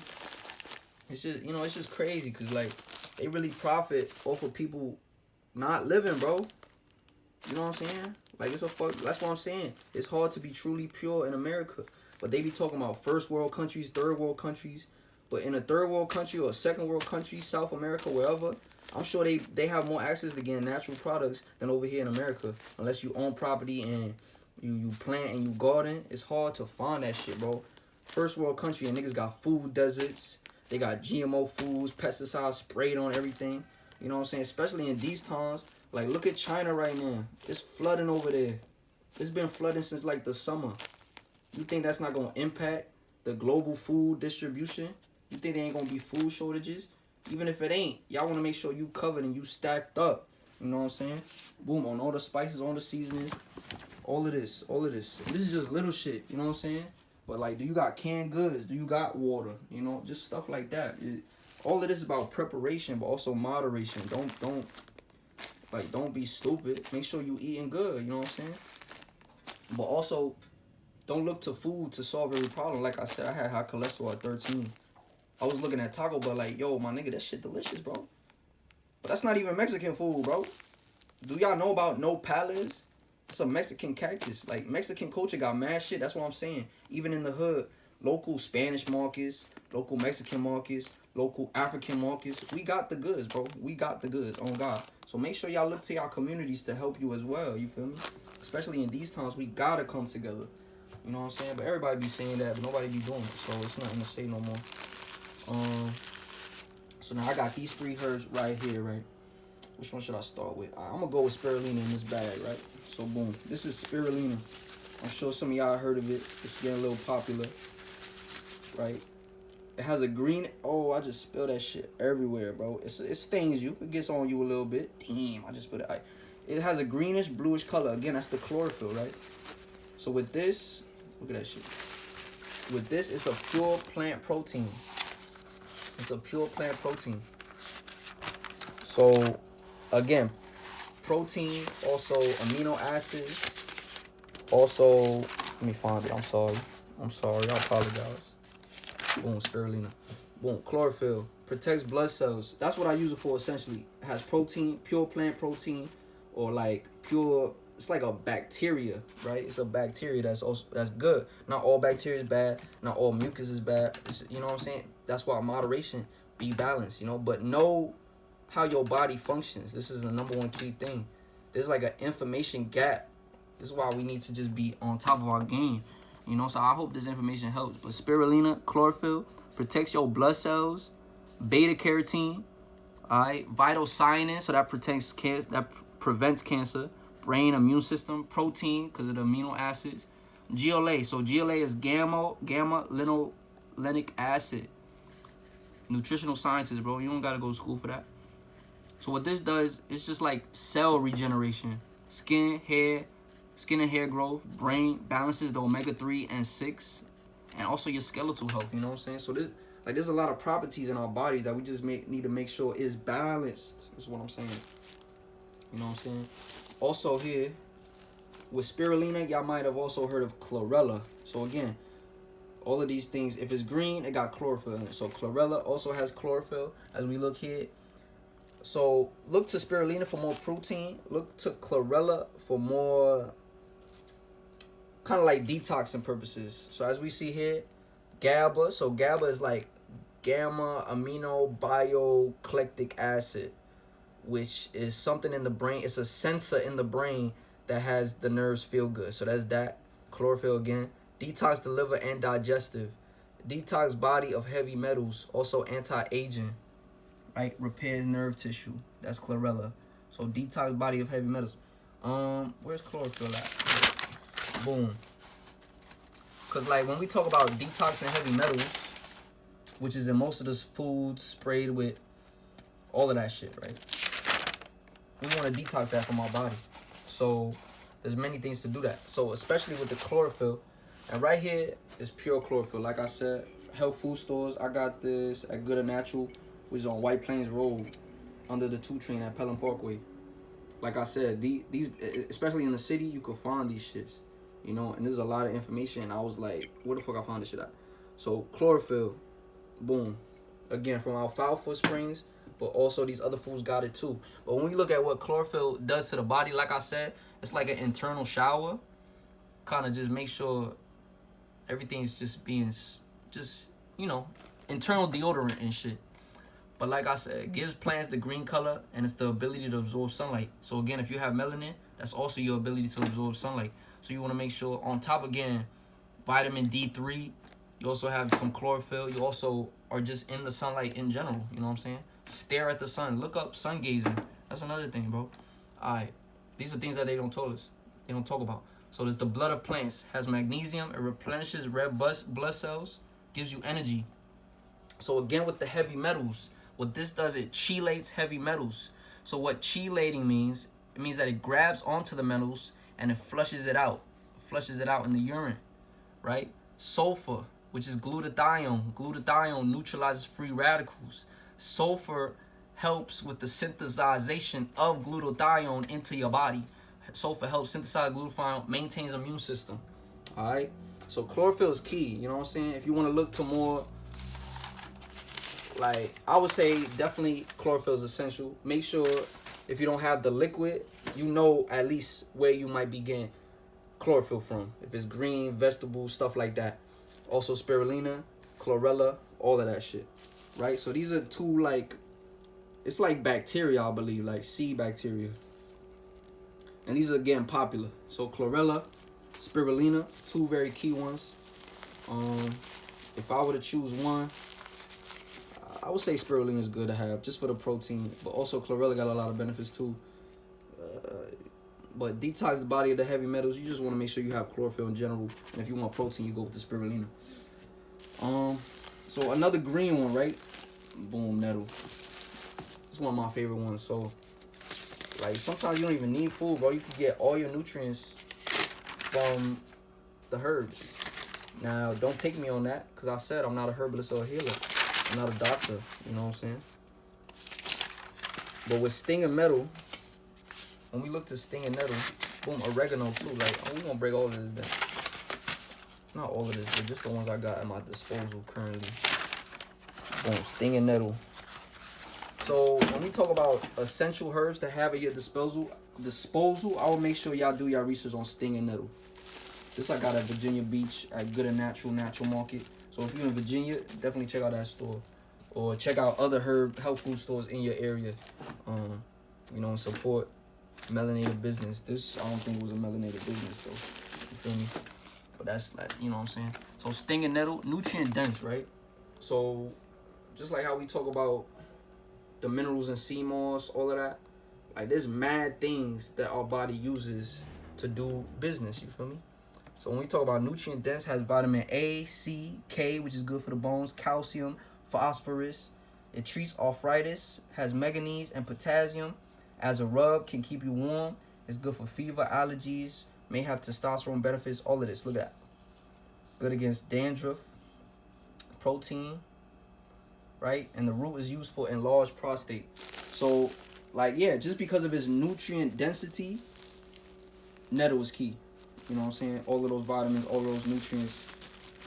It's just, you know, it's just crazy because, like, they really profit off of people not living, bro. You know what I'm saying? Like, it's a fuck. That's what I'm saying. It's hard to be truly pure in America. But they be talking about first world countries, third world countries. But in a third world country or a second world country, South America, wherever, I'm sure they have more access to getting natural products than over here in America. Unless you own property and you plant and you garden, it's hard to find that shit, bro. First world country and niggas got food deserts. They got GMO foods, pesticides sprayed on everything. You know what I'm saying? Especially in these times. Like, look at China right now. It's flooding over there. It's been flooding since, like, the summer. You think that's not going to impact the global food distribution? You think there ain't going to be food shortages? Even if it ain't, y'all want to make sure you covered and you stacked up. You know what I'm saying? Boom, on all the spices, on the seasonings. All of this, all of this. This is just little shit, you know what I'm saying? But, like, do you got canned goods? Do you got water? You know, just stuff like that. All of this is about preparation, but also moderation. Don't be stupid. Make sure you eating good, you know what I'm saying? But also, don't look to food to solve every problem. Like I said, I had high cholesterol at 13. I was looking at Taco Bell like, yo, my nigga, that shit delicious, bro. But that's not even Mexican food, bro. Do y'all know about nopales? It's a Mexican cactus. Like, Mexican culture got mad shit. That's what I'm saying. Even in the hood, local Spanish markets, local Mexican markets, local African markets. We got the goods, bro. We got the goods, on God. So make sure y'all look to y'all communities to help you as well. You feel me? Especially in these times, we gotta come together. You know what I'm saying? But everybody be saying that, but nobody be doing it. So it's nothing to say no more. So now I got these 3 herbs right here, right? Which one should I start with? I'm gonna go with Spirulina in this bag, right? So boom, this is Spirulina. I'm sure some of y'all heard of it. It's getting a little popular, right? It has a green. Oh, I just spilled that shit everywhere, bro. It stains you. It gets on you a little bit. Damn, I just put it. It has a greenish, bluish color. Again, that's the chlorophyll, right? So with this, look at that shit. With this, it's a pure plant protein. It's a pure plant protein. So, again, protein, also amino acids, also, let me find it. I'm sorry. I apologize. Boom, Spirulina. Boom, chlorophyll. Protects blood cells. That's what I use it for, essentially. It has protein, pure plant protein, or like pure, it's like a bacteria, right? It's a bacteria that's good. Not all bacteria is bad. Not all mucus is bad. You know what I'm saying? That's why moderation be balanced, you know? But know how your body functions. This is the #1 key thing. There's like an information gap. This is why we need to just be on top of our game. You know, so I hope this information helps. But Spirulina, chlorophyll, protects your blood cells, beta carotene, all right, vital cyanins, so that prevents cancer, brain immune system, protein because of the amino acids, GLA. So GLA is gamma linolenic acid. Nutritional sciences, bro. You don't gotta go to school for that. So what this does, it's just like cell regeneration, skin and hair growth, brain, balances the omega-3 and 6, and also your skeletal health, you know what I'm saying? So there's a lot of properties in our bodies that we just need to make sure is balanced, is what I'm saying. You know what I'm saying? Also here, with Spirulina, y'all might have also heard of chlorella. So again, all of these things, if it's green, it got chlorophyll in it. So chlorella also has chlorophyll, as we look here. So look to Spirulina for more protein. Look to chlorella for more kind of like detoxing purposes. So as we see here, GABA. So GABA is like gamma amino bioclectic acid, which is something in the brain. It's a sensor in the brain that has the nerves feel good. So that's that. Chlorophyll again. Detox the liver and digestive. Detox body of heavy metals. Also anti-aging. Right? Repairs nerve tissue. That's chlorella. So detox body of heavy metals. Where's chlorophyll at? Boom. Because like when we talk about detoxing heavy metals, which is in most of this food sprayed with all of that shit, right? We want to detox that from our body. So there's many things to do that. So especially with the chlorophyll. And right here is pure chlorophyll. Like I said, health food stores. I got this at Good and Natural, which is on White Plains Road, under the 2 train at Pelham Parkway. Like I said, these especially in the city, you can find these shits. You know, and there's a lot of information. And I was like, where the fuck I found this shit at? So chlorophyll, boom. Again, from Alfalfa Springs, but also these other foods got it too. But when we look at what chlorophyll does to the body, like I said, It's like an internal shower. Kind of just make sure everything's just being, just, you know, internal deodorant and shit. But like I said, it gives plants the green color, and it's the ability to absorb sunlight. So again, if you have melanin, that's also your ability to absorb sunlight. So you want to make sure, on top, again, vitamin D3, you also have some chlorophyll. You also are just in the sunlight in general, you know what I'm saying? Stare at the sun. Look up sun gazing. That's another thing, bro. All right. These are things that they don't tell us. They don't talk about. So there's the blood of plants. Has magnesium. It replenishes red blood cells. Gives you energy. So again, with the heavy metals, what this does, it chelates heavy metals. So what chelating means, it means that it grabs onto the metals and it flushes it out. Flushes it out in the urine, right? Sulfur, which is glutathione. Glutathione neutralizes free radicals. Sulfur helps with the synthesization of glutathione into your body. Sulfur helps synthesize glutathione, maintains immune system. All right? So chlorophyll is key, you know what I'm saying? If you want to look to more, like, I would say definitely chlorophyll is essential. Make sure if you don't have the liquid, you know at least where you might be getting chlorophyll from. If it's green, vegetables, stuff like that. Also spirulina, chlorella, all of that shit. Right? So these are two, like, it's like bacteria, I believe, like sea bacteria. And these are getting popular. So chlorella, spirulina, two very key ones. If I were to choose one, I would say spirulina is good to have just for the protein, but also chlorella got a lot of benefits too. But detox the body of the heavy metals. You just want to make sure you have chlorophyll in general, and if you want protein, you go with the spirulina. So another green one, right? Boom, nettle. It's one of my favorite ones. So, like, sometimes you don't even need food, bro. You can get all your nutrients from the herbs. Now, don't take me on that, because I said I'm not a herbalist or a healer. I'm not a doctor, you know what I'm saying? But with sting and nettle, when we look to sting and nettle, boom, oregano too. Like, we're going to break all of this down. Not all of this, but just the ones I got at my disposal currently. Boom, sting and nettle. So when we talk about essential herbs to have at your disposal, I will make sure y'all do y'all research on sting and nettle. This I got at Virginia Beach at Good and Natural Market. So if you're in Virginia, definitely check out that store. Or check out other health food stores in your area. You know, and support melanated business. This, I don't think it was a melanated business though. You feel me? But that's like, you know what I'm saying? So sting and nettle, nutrient dense, right? So just like how we talk about the minerals in sea moss, all of that. Like, there's mad things that our body uses to do business, you feel me? So when we talk about nutrient dense, has vitamin A, C, K, which is good for the bones, calcium, phosphorus. It treats arthritis, has manganese and potassium. As a rub, can keep you warm. It's good for fever, allergies, may have testosterone benefits, all of this. Look at that. Good against dandruff, protein, right? And the root is used for enlarged prostate. So, like, yeah, just because of its nutrient density, nettle is key. You know what I'm saying? All of those vitamins, all of those nutrients.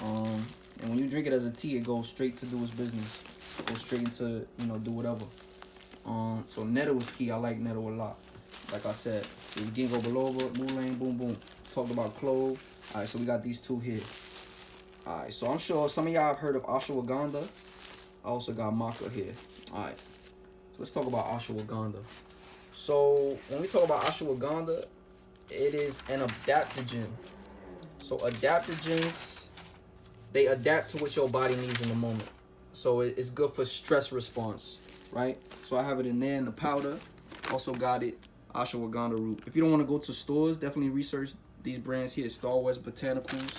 And when you drink it as a tea, it goes straight to do its business. It goes straight into, you know, do whatever. So nettle is key. I like nettle a lot. Like I said, there's Ginkgo Biloba, Mullein, boom, boom. Talked about clove. All right, so we got these two here. All right, so I'm sure some of y'all have heard of Aashawaganda. I also got Maca here. All right, so let's talk about Aashawaganda. So when we talk about Aashawaganda, it is an adaptogen. So adaptogens, they adapt to what your body needs in the moment. So it's good for stress response, right? So I have it in there in the powder. Also got it, Ashwagandha Root. If you don't want to go to stores, definitely research these brands here. Star West Botanicals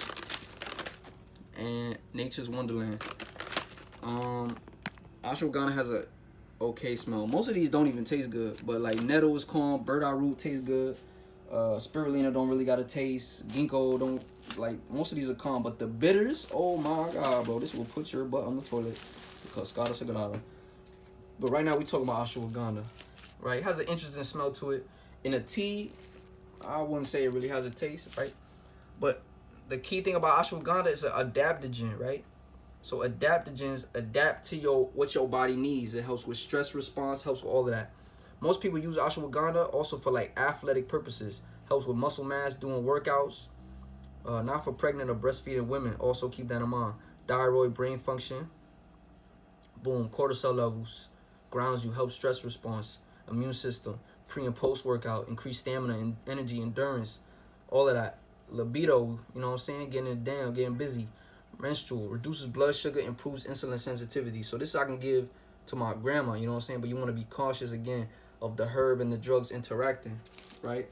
and Nature's Wonderland. Ashwagandha has a okay smell. Most of these don't even taste good, but like nettle is calm, burdock root tastes good. Spirulina don't really got a taste. Ginkgo don't, like, most of these are calm, but the bitters, oh my god, bro, this will put your butt on the toilet. Cascada Sagrada. But right now we talking about Ashwagandha, right? It has an interesting smell to it. In a tea, I wouldn't say it really has a taste, right? But the key thing about Ashwagandha is an adaptogen, right? So adaptogens adapt to what your body needs. It helps with stress response, helps with all of that. Most people use Ashwagandha also for like athletic purposes. Helps with muscle mass, doing workouts. Not for pregnant or breastfeeding women. Also keep that in mind. Thyroid, brain function. Boom. Cortisol levels. Grounds you. Helps stress response. Immune system. Pre and post workout. Increase stamina and energy, endurance. All of that. Libido. You know what I'm saying? Getting it down. Getting busy. Menstrual. Reduces blood sugar. Improves insulin sensitivity. So this I can give to my grandma. You know what I'm saying? But you want to be cautious again of the herb and the drugs interacting. Right?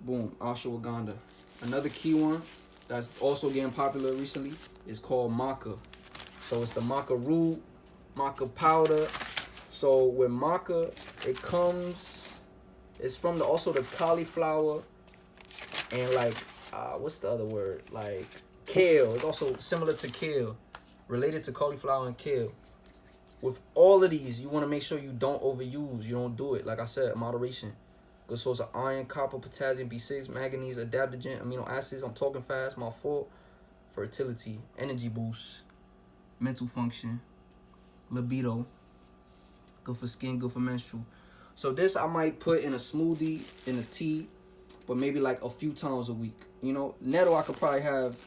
Boom. Ashwagandha. Another key one that's also getting popular recently is called Maca. So it's the Maca root, Maca powder. So with Maca, it's from also the cauliflower and like, what's the other word? Like kale. It's also similar to kale, related to cauliflower and kale. With all of these, you want to make sure you don't overuse. You don't do it. Like I said, moderation. Good source of iron, copper, potassium, B6, manganese, adaptogen, amino acids. I'm talking fast, my fault. Fertility, energy boost, mental function, libido. Good for skin, good for menstrual. So this I might put in a smoothie, in a tea, but maybe like a few times a week. You know, nettle I could probably have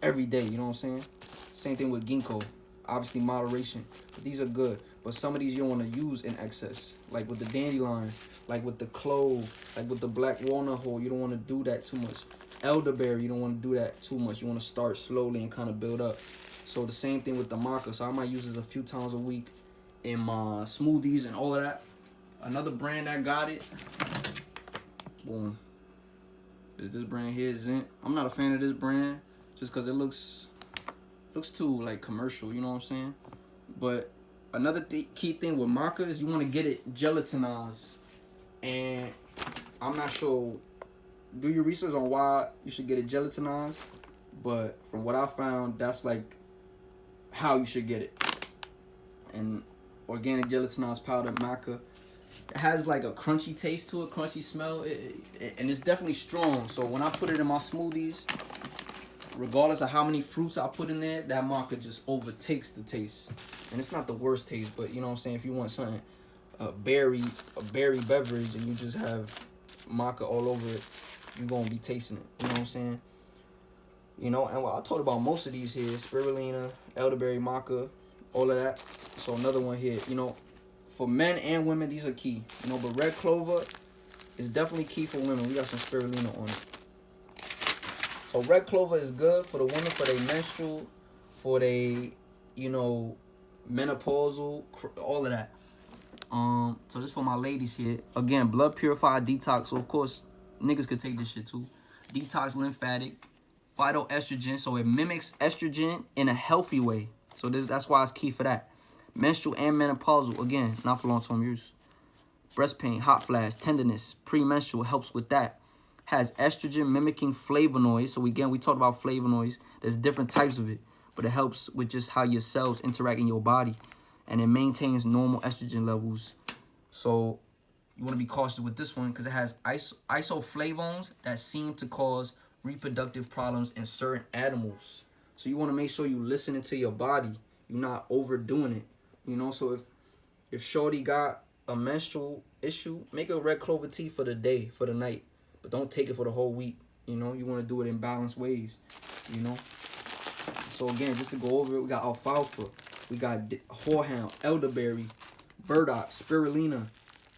every day, you know what I'm saying? Same thing with ginkgo. Obviously moderation. But these are good. But some of these you don't want to use in excess. Like with the dandelion, like with the clove, like with the black walnut hull, you don't want to do that too much. Elderberry, you don't want to do that too much. You want to start slowly and kind of build up. So the same thing with the maca. So I might use this a few times a week in my smoothies and all of that. Another brand that got it, boom, is this brand here, Zint. I'm not a fan of this brand just because it looks too like commercial, you know what I'm saying? But another key thing with maca is you want to get it gelatinized. And I'm not sure, do your research on why you should get it gelatinized, but from what I found, that's like how you should get it. And organic gelatinized powder maca, it has like a crunchy taste to it, crunchy smell, and it's definitely strong. So when I put it in my smoothies, regardless of how many fruits I put in there, that maca just overtakes the taste. And it's not the worst taste, but you know what I'm saying, if you want something, a berry beverage, and you just have maca all over it, you're gonna be tasting it, you know what I'm saying? You know, and I talked about most of these here, spirulina, elderberry, maca, all of that. So another one here, you know, for men and women, these are key, you know, but red clover is definitely key for women. We got some spirulina on it. So red clover is good for the women, for their menstrual, for their, you know, menopausal, all of that. So this for my ladies here. Again, blood purified detox. So of course, niggas could take this shit too. Detox lymphatic, phytoestrogen. So it mimics estrogen in a healthy way. So that's why it's key for that. Menstrual and menopausal. Again, not for long-term use. Breast pain, hot flash, tenderness, premenstrual helps with that. Has estrogen mimicking flavonoids. So again, we talked about flavonoids. There's different types of it, but it helps with just how your cells interact in your body. And it maintains normal estrogen levels. So you want to be cautious with this one because it has isoflavones that seem to cause reproductive problems in certain animals. So you want to make sure you listening to your body. You're not overdoing it. You know, so if shorty got a menstrual issue, make a red clover tea for the day, for the night. But don't take it for the whole week. You know, you want to do it in balanced ways. You know. So again, just to go over it, we got alfalfa. We got Horehound, elderberry, burdock, spirulina,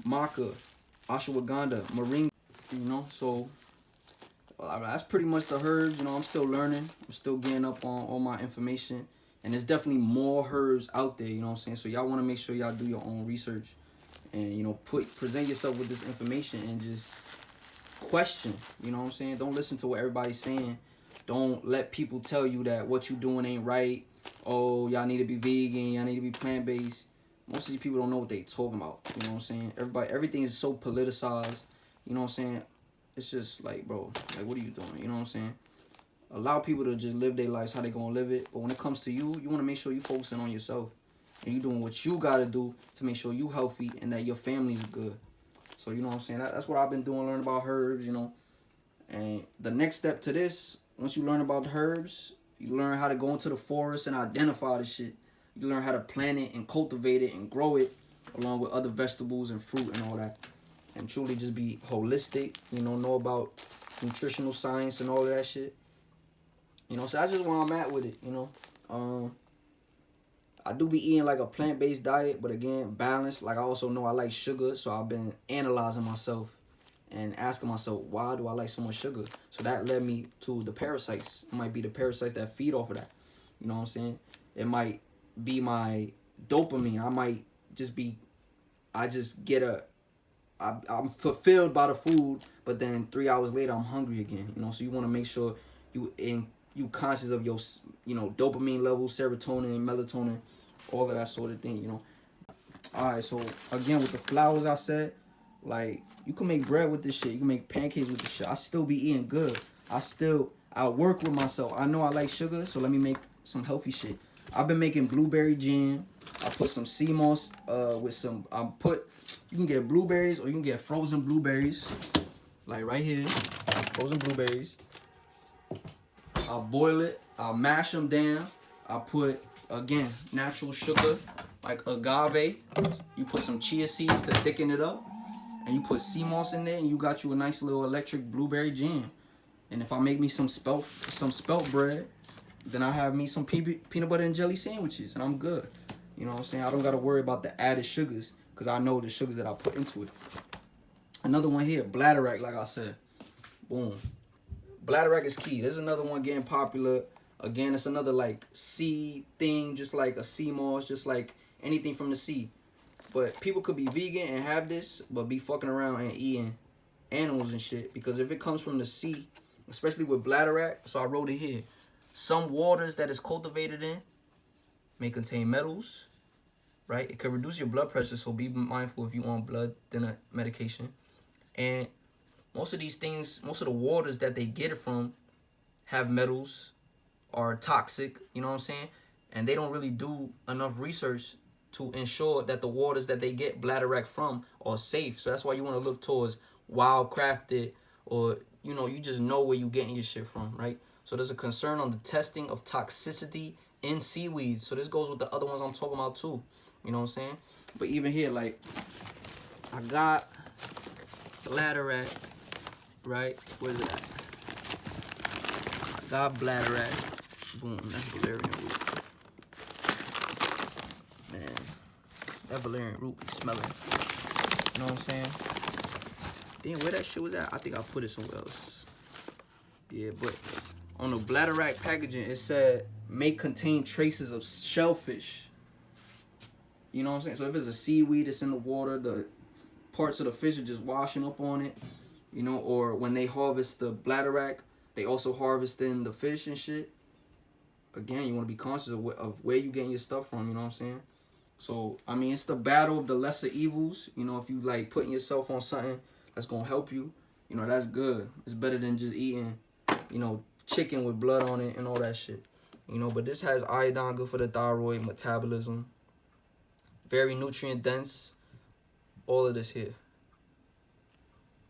maca, ashwagandha, moringa. You know, so that's pretty much the herbs. You know, I'm still learning. I'm still getting up on all my information. And there's definitely more herbs out there, you know what I'm saying? So y'all want to make sure y'all do your own research. And, you know, present yourself with this information and just question, you know what I'm saying? Don't listen to what everybody's saying. Don't let people tell you that what you doing ain't right. Oh, y'all need to be vegan. Y'all need to be plant-based. Most of these people don't know what they talking about. You know what I'm saying? Everything is so politicized. You know what I'm saying? It's just like, bro, like, what are you doing? You know what I'm saying? Allow people to just live their lives how they gonna live it. But when it comes to you, you want to make sure you focusing on yourself. And you doing what you got to do to make sure you healthy and that your family's good. So, you know what I'm saying? That's what I've been doing, learning about herbs, you know. And the next step to this, once you learn about the herbs, you learn how to go into the forest and identify the shit. You learn how to plant it and cultivate it and grow it along with other vegetables and fruit and all that. and truly just be holistic, you know about nutritional science and all of that shit. You know, so that's just where I'm at with it, you know. I do be eating like a plant-based diet, but again, balanced. Like I also know I like sugar, so I've been analyzing myself and asking myself, why do I like so much sugar? So that led me to the parasites. It might be the parasites that feed off of that. You know what I'm saying? It might be my dopamine. I'm fulfilled by the food, but then 3 hours later I'm hungry again. You know, so you want to make sure you conscious of your, you know, dopamine levels, serotonin, melatonin, all of that sort of thing, you know. All right, so again with the flowers, I said, like, you can make bread with this shit. You can make pancakes with this shit. I still be eating good. I work with myself. I know I like sugar, so let me make some healthy shit. I've been making blueberry jam. I put some sea moss with some. You can get blueberries or you can get frozen blueberries, like right here, frozen blueberries. I'll boil it. I'll mash them down. I'll put, again, natural sugar, like agave. You put some chia seeds to thicken it up. And you put sea moss in there, and you got you a nice little electric blueberry jam. And if I make me some spelt bread, then I have me some peanut butter and jelly sandwiches, and I'm good. You know what I'm saying? I don't got to worry about the added sugars, because I know the sugars that I put into it. Another one here, Bladderwrack, like I said. Boom. Bladderwrack is key. There's another one getting popular. Again, it's another like sea thing, just like a sea moss, just like anything from the sea. But people could be vegan and have this, but be fucking around and eating animals and shit. Because if it comes from the sea, especially with Bladderwrack, so I wrote it here. Some waters that is cultivated in may contain metals, right? It could reduce your blood pressure, so be mindful if you want blood thinner medication. And most of these things, most of the waters that they get it from have metals, are toxic, you know what I'm saying? And they don't really do enough research to ensure that the waters that they get Bladderwrack from are safe. So that's why you want to look towards wild crafted, or, you know, you just know where you're getting your shit from, right? So there's a concern on the testing of toxicity in seaweeds. So this goes with the other ones I'm talking about too. You know what I'm saying? But even here, like, I got Bladderwrack, right? Where's it at? I got Bladderwrack. Boom, that's Valerian Root. Man, that Valerian Root be smelling. You know what I'm saying? Damn, where that shit was at? I think I put it somewhere else. Yeah, but on the Bladderwrack packaging, it said, may contain traces of shellfish. You know what I'm saying? So if it's a seaweed that's in the water, the parts of the fish are just washing up on it. You know, or when they harvest the Bladderwrack, they also harvest in the fish and shit. Again, you want to be conscious of where you getting your stuff from, you know what I'm saying? So, I mean, it's the battle of the lesser evils. You know, if you like putting yourself on something that's going to help you, you know, that's good. It's better than just eating, you know, chicken with blood on it and all that shit. You know, but this has iodine, good for the thyroid, metabolism. Very nutrient dense. All of this here.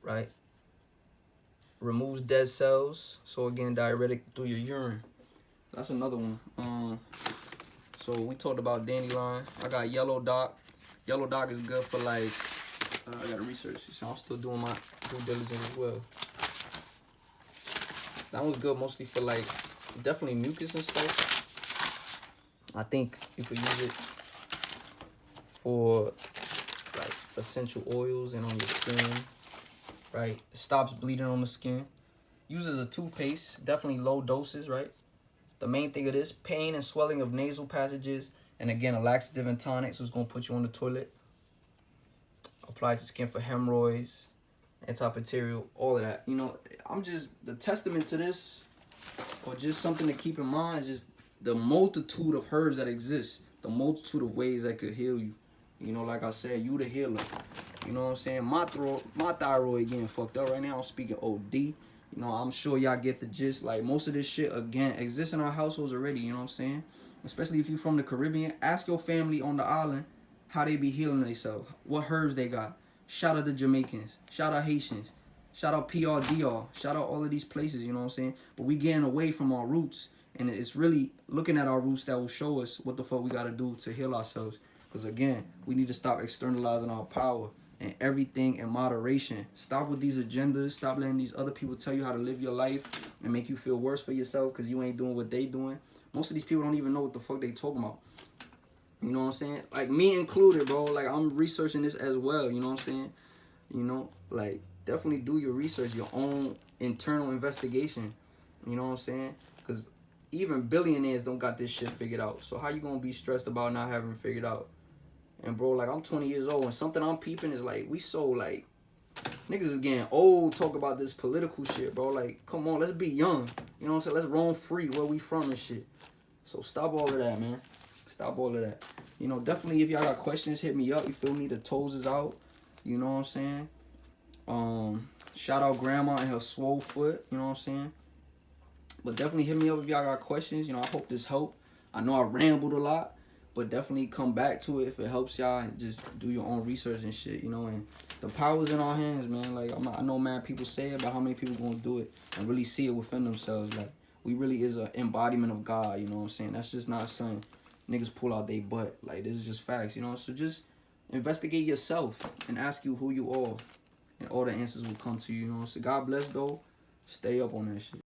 Right? Removes dead cells. So, again, diuretic through your urine. That's another one. So we talked about dandelion. I got yellow dock. Yellow dock is good for like, I gotta research this. So I'm still doing my due diligence as well. That one's good mostly for like, definitely mucus and stuff. I think you could use it for like essential oils and on your skin, right? It stops bleeding on the skin. Uses a toothpaste, definitely low doses, right? The main thing of this, pain and swelling of nasal passages, and again, a laxative and tonic, so it's going to put you on the toilet. Apply to skin for hemorrhoids, antibacterial, all of that. You know, I'm just, the testament to this, or just something to keep in mind, is just the multitude of herbs that exist, the multitude of ways that could heal you. You know, like I said, you the healer. You know what I'm saying? My thyroid getting fucked up right now. I'm speaking OD. You know, I'm sure y'all get the gist. Like, most of this shit, again, exists in our households already, you know what I'm saying? Especially if you're from the Caribbean. Ask your family on the island how they be healing themselves. What herbs they got. Shout out the Jamaicans. Shout out Haitians. Shout out PRDR. Shout out all of these places, you know what I'm saying? But we getting away from our roots. And it's really looking at our roots that will show us what the fuck we got to do to heal ourselves. Because, again, we need to stop externalizing our power and everything in moderation. Stop with these agendas. Stop letting these other people tell you how to live your life and make you feel worse for yourself because you ain't doing what they doing. Most of these people don't even know what the fuck they talking about. You know what I'm saying? Like, me included, bro. Like, I'm researching this as well. You know what I'm saying? You know, like, definitely do your research, your own internal investigation. You know what I'm saying? Because even billionaires don't got this shit figured out. So how you gonna be stressed about not having it figured out? And bro, like, I'm 20 years old, and something I'm peeping is like, we so like, niggas is getting old talk about this political shit, bro. Like, come on, let's be young. You know what I'm saying? Let's roam free where we from and shit. So stop all of that, man. Stop all of that. You know, definitely if y'all got questions, hit me up. You feel me? The toes is out. You know what I'm saying? Shout out grandma and her swole foot. You know what I'm saying? But definitely hit me up if y'all got questions. You know, I hope this helped. I know I rambled a lot, but definitely come back to it if it helps y'all, and just do your own research and shit, you know. And the power's in our hands, man. Like, I know, man, people say it, but how many people gonna do it and really see it within themselves? Like, we really is an embodiment of God, you know what I'm saying? That's just not something niggas pull out they butt. Like, this is just facts, you know. So just investigate yourself and ask you who you are, and all the answers will come to you, you know. So God bless, though. Stay up on that shit.